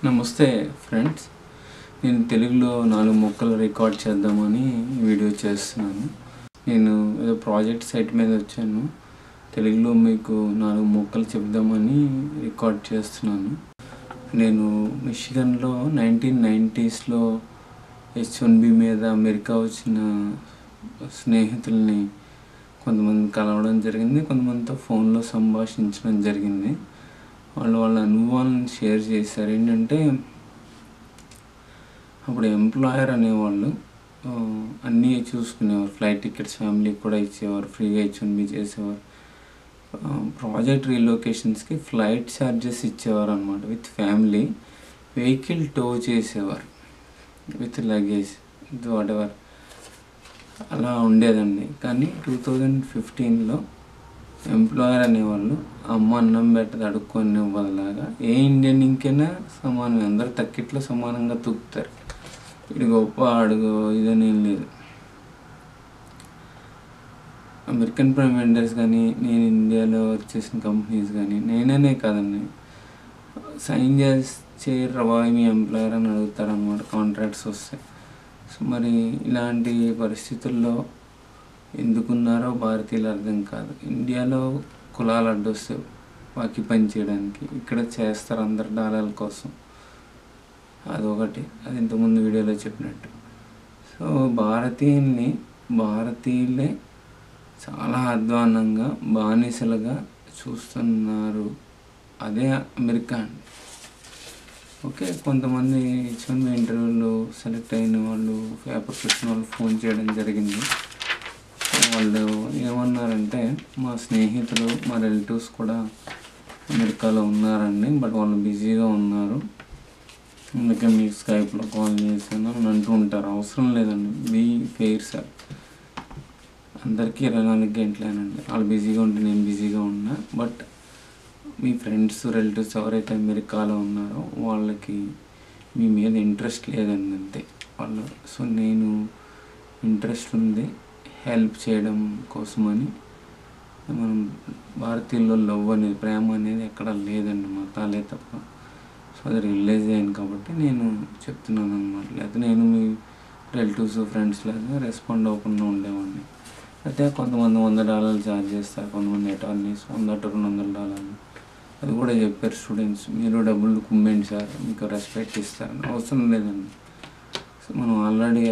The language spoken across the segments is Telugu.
నమస్తే ఫ్రెండ్స్, నేను తెలుగులో 4 మొక్కలు రికార్డ్ చేద్దామని వీడియో చేస్తున్నాను. నేను ఏదో ప్రాజెక్ట్ సైట్ మీద వచ్చాను. తెలుగులో మీకు 4 మొక్కలు చెప్దామని రికార్డ్ చేస్తున్నాను. నేను మిషిగన్లో 1990స్లో H1B మీద అమెరికా వచ్చిన స్నేహితుల్ని కొంతమంది కలవడం జరిగింది. కొంతమందితో ఫోన్లో సంభాషించడం జరిగింది. వాళ్ళ అనుభవాలను షేర్ చేశారు. ఏంటంటే అప్పుడు ఎంప్లాయర్ అనేవాళ్ళు అన్నీ చూసుకునేవారు. ఫ్లైట్ టికెట్స్ ఫ్యామిలీకి కూడా ఇచ్చేవారు, ఫ్రీగా H1B చేసేవారు. ప్రాజెక్ట్ రీలొకేషన్స్కి ఫ్లైట్ ఛార్జెస్ ఇచ్చేవారు అనమాట. విత్ ఫ్యామిలీ వెహికల్ టో చేసేవారు, with luggage, with what ever అలా ఉండేదండి. కానీ 2015లో ఎంప్లాయర్ అనేవాళ్ళు అమ్మ అన్నం పెట్టదు అడుక్కొని బదులాగా ఏ ఇండియన్ ఇంకైనా సమానం, అందరూ తక్కిట్లో సమానంగా తూకుతారు. ఇది గొప్ప అడుగు ఇదనేం లేదు. అమెరికన్ ప్రైమ్ వెండర్స్ కానీ, నేను ఇండియాలో వర్క్ చేసిన కంపెనీస్ కానీ, నేననే కాదండి, సైన్ చేయరా మీ ఎంప్లాయర్ అని అడుగుతారనమాట కాంట్రాక్ట్స్ వస్తాయి. సో మరి ఇలాంటి పరిస్థితుల్లో ఎందుకున్నారో భారతీయులు అర్థం కాదు. ఇండియాలో కులాలు అడ్డొస్తాయి బాకీ పని చేయడానికి, ఇక్కడ చేస్తారు అందరు డాలర్ల కోసం. అదొకటి, అది ఇంతకుముందు వీడియోలో చెప్పినట్టు. సో భారతీయులే చాలా అధ్వానంగా బానిసలుగా చూస్తున్నారు. అదే అమెరికా అండి. ఓకే, కొంతమంది H1B ఇంటర్వ్యూలో సెలెక్ట్ అయిన వాళ్ళు, పేపర్ పెట్టిన వాళ్ళు ఫోన్ చేయడం జరిగింది. వాళ్ళు ఏమన్నారంటే, మా స్నేహితులు, మా రిలేటివ్స్ కూడా అమెరికాలో ఉన్నారండి, బట్ వాళ్ళు బిజీగా ఉన్నారు, అందుకే మీకు స్కైప్లో కాల్ చేశాను అని అంటూ ఉంటారు. అవసరం లేదండి, బీ ఫెయిర్ సార్. అందరికీ 24 గంటలేనండి. వాళ్ళు బిజీగా ఉంటే నేను బిజీగా ఉన్నా. బట్ మీ ఫ్రెండ్స్, రిలేటివ్స్ ఎవరైతే అమెరికాలో ఉన్నారో వాళ్ళకి మీ మీద ఇంట్రెస్ట్ లేదండి, అంతే వాళ్ళు. సో నేను ఇంట్రెస్ట్ ఉంది హెల్ప్ చేయడం కోసమని. మనం భారతీయుల్లో లవ్ అనేది, ప్రేమ అనేది ఎక్కడ లేదండి, మతాలే తప్ప. సో అది రియలైజ్ అయ్యాను కాబట్టి నేను చెప్తున్నాను అనమాట. లేకపోతే నేను మీ రిలేటివ్స్, ఫ్రెండ్స్ లాగా రెస్పాండ్ అవ్వకుండా ఉండేవాడిని. అయితే కొంతమంది $100 ఛార్జ్ చేస్తారు, కొంతమంది అటార్నీస్ $100-200. అది కూడా చెప్పారు స్టూడెంట్స్, మీరు డబ్బులు కుమ్మండి సార్, మీకు రెస్పెక్ట్ ఇస్తారని. అవసరం లేదండి. సో మనం ఆల్రెడీ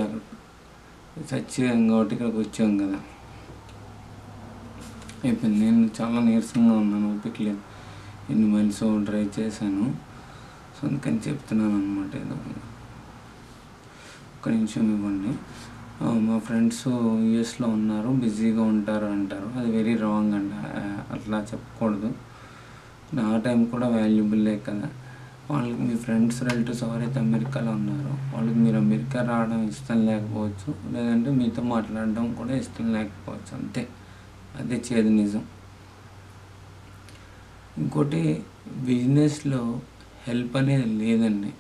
చచ్చాం కాబట్టి ఇక్కడికి వచ్చాం కదా, అయిపోయింది. నేను చాలా నీరసంగా ఉన్నాను, ఓపిక లేదు, ఎన్ని మైల్స్ డ్రైవ్ చేశాను. సో అందుకని చెప్తున్నాను అనమాట. ఏదో ఒక నిమిషం ఇవ్వండి. మా ఫ్రెండ్స్ యూఎస్లో ఉన్నారు, బిజీగా ఉంటారు అంటారు. అది వెరీ రాంగ్ అండి, అట్లా చెప్పకూడదు. నా టైం కూడా వాల్యుబుల్లే కదా. వాళ్ళకి, మీ ఫ్రెండ్స్, రిలేటివ్స్ ఎవరైతే అమెరికాలో ఉన్నారో వాళ్ళకి మీరు అమెరికా రావడం ఇష్టం లేకపోవచ్చు, లేదంటే మీతో మాట్లాడడం కూడా ఇష్టం లేకపోవచ్చు, అంతే. అదే చేదు నిజం. ఇంకోటి, బిజినెస్లో హెల్ప్ అనేది లేదండి.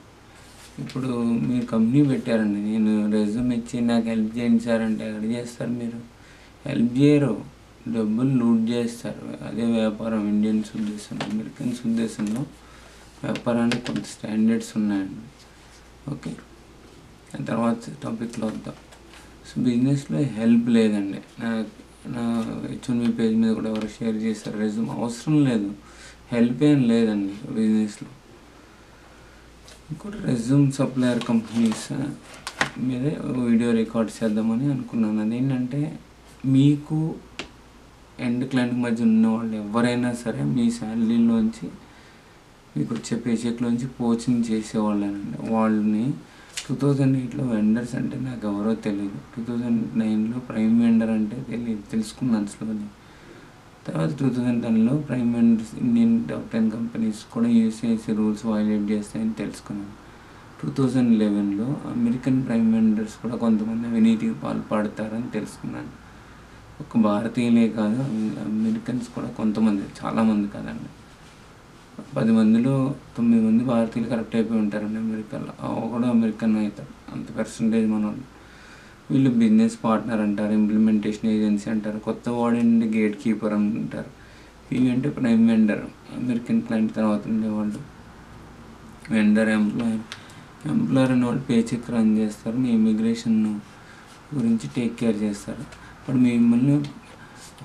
ఇప్పుడు మీరు కంపెనీ పెట్టారండి, నేను రెజ్యూమ్ ఇచ్చి నాకు హెల్ప్ చేయండి సార్ అంటే ఎక్కడ చేస్తారు మీరు? హెల్ప్ చేయరు, డబ్బులు లూట్ చేస్తారు. అదే వ్యాపారం ఇండియన్స్ ఉద్దేశంలో. అమెరికన్స్ ఉద్దేశంలో వ్యాపారానికి కొంత స్టాండర్డ్స్ ఉన్నాయండి. ఓకే, తర్వాత టాపిక్లో వద్దాం. సో బిజినెస్లో హెల్ప్ లేదండి. నా H1B పేజ్ మీద కూడా ఎవరు షేర్ చేశారు రెజ్యూమ్, అవసరం లేదు, హెల్ప్ ఏం లేదండి బిజినెస్లో. ఇంకోటి, రెజ్యూమ్ సప్లయర్ కంపెనీస్ మీదే వీడియో రికార్డ్ చేద్దామని అనుకున్నాను. అదేంటంటే, మీకు ఎండ్ క్లయింట్ మధ్య ఉన్న వాళ్ళు ఎవరైనా సరే మీ శాలరీలోంచి, మీకు వచ్చే పేచెక్లోంచి పోచింగ్ చేసేవాళ్ళనండి. వాళ్ళని 2008లో వెండర్స్ అంటే నాకు ఎవరో తెలియదు, 2009లో ప్రైమ్ వెండర్ అంటే తెలుసుకున్నాను స్లోలీ. తర్వాత 2010లో prime vendors, Indian top 10 companies కూడా యూసీఐసీ రూల్స్ వైలేట్ చేస్తాయని తెలుసుకున్నాను. 2011లో అమెరికన్ ప్రైమ్ వెండర్స్ కూడా కొంతమంది అవినీతికి పాల్పడతారని తెలుసుకున్నాను. ఒక భారతీయులే కాదు, అమెరికన్స్ కూడా కొంతమంది, చాలామంది కాదండి, 10 మందిలో 9 మంది భారతీయులు కరెక్ట్ అయిపోయి ఉంటారండి అమెరికాలో. ఒకడు అమెరికన్ అవుతాడు, అంత పర్సంటేజ్ మనోళ్ళు. వీళ్ళు బిజినెస్ పార్ట్నర్ అంటారు, ఇంప్లిమెంటేషన్ ఏజెన్సీ అంటారు, కొత్త వాడండి గేట్ కీపర్ అంటారు. ఇవి అంటే ప్రైమ్ వెండర్, అమెరికన్ క్లయింట్ తర్వాత ఉండేవాళ్ళు. వెండర్, ఎంప్లాయర్ అనే వాళ్ళు పే చెక్ రన్ చేస్తారు, మీ ఇమిగ్రేషన్ గురించి టేక్ కేర్ చేస్తారు. ఇప్పుడు మిమ్మల్ని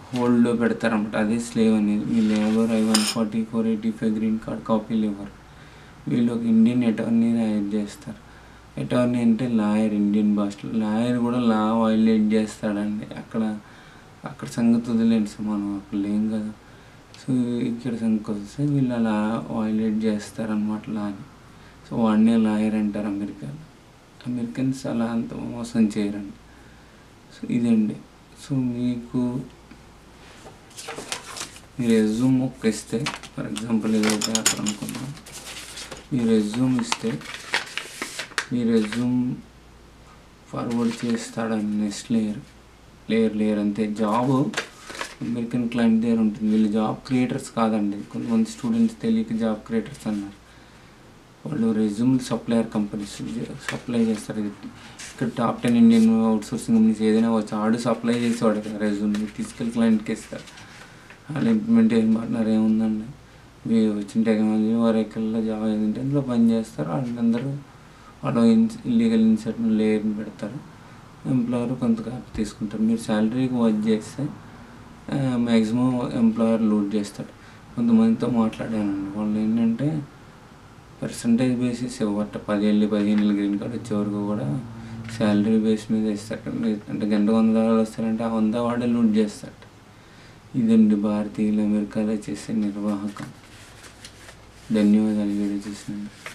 హోల్డ్లో పెడతారన్నమాట, అదే స్లేవ్ అనేది. మీ లేబర్ I-140, 485 గ్రీన్ కార్డ్ కాపీలు ఇవ్వరు. వీళ్ళు ఒక ఇండియన్ అటార్నీని హైర్ చేస్తారు. అటార్నీ అంటే లాయర్, ఇండియన్ భాషలో. లాయర్ కూడా లా వైలేట్ చేస్తాడండి. అక్కడ సంగతి వదిలేండి సార్, మనం అక్కడ లేం కదా. సో ఇక్కడ సంగతి వస్తే వీళ్ళు అలా వైలేట్ చేస్తారనమాట లాని. సో వాడినే లాయర్ అంటారు అమెరికన్స్ అలా అంత మోసం చేయరండి. సో ఇదండి. సో మీకు మీ రెజ్యూమ్ ఇస్తే, ఫర్ ఎగ్జాంపుల్ ఏదో పేపర్ అనుకుందాం, మీ రెజ్యూమ్ ఇస్తే మీ రెజ్యూమ్ ఫార్వర్డ్ చేస్తాడని నెక్స్ట్ లేయర్ అంతే. జాబ్ అమెరికన్ క్లయింట్ దగ్గర ఉంటుంది. వీళ్ళు జాబ్ క్రియేటర్స్ కాదండి, కొంతమంది స్టూడెంట్స్ తెలియక జాబ్ క్రియేటర్స్ అన్నారు. వాళ్ళు రెజ్యూమ్ సప్లయర్ కంపెనీస్ సప్లై చేస్తారు. ఇక్కడ టాప్ 10 ఇండియన్ అవుట్సోర్సింగ్ కంపెనీస్ ఏదైనా వచ్చి ఆడు సప్లై చేసేవాడు కదా రెజ్యూమ్ తీసుకెళ్ళి క్లయింట్కి ఇస్తారు. వాళ్ళు ఇంప్లిమెంటేషన్ పార్ట్నర్ ఏముందండి, మీరు వచ్చిన టెక్నాలజీ వరకల్లా జాబ్ ఏదంటే అందులో పని చేస్తారు. వాళ్ళందరూ వాళ్ళు ఇల్లీగల్ ఇన్సెట్ లేయర్ని పెడతారు. ఎంప్లాయర్ కొంత తీసుకుంటారు. మీరు శాలరీకి వర్క్ చేస్తే మ్యాక్సిమం ఎంప్లాయర్ లూట్ చేస్తాడు. కొంతమందితో మాట్లాడానండి, వాళ్ళు ఏంటంటే పర్సంటేజ్ బేసిస్ ఇవ్వట 10 ఏళ్ళు 15 ఏళ్ళు గ్రీన్ కార్డ్ వచ్చే వరకు కూడా శాలరీ బేస్ మీద ఇస్తాడు. అంటే గంటకు $100 వస్తారంటే ఆ 100 వాడే లూట్ చేస్తాడు. ఇదండి భారతీయులు అమెరికాలో చేసే నిర్వాహకం. ధన్యవాదాలు వీడియో చూసినందుకు.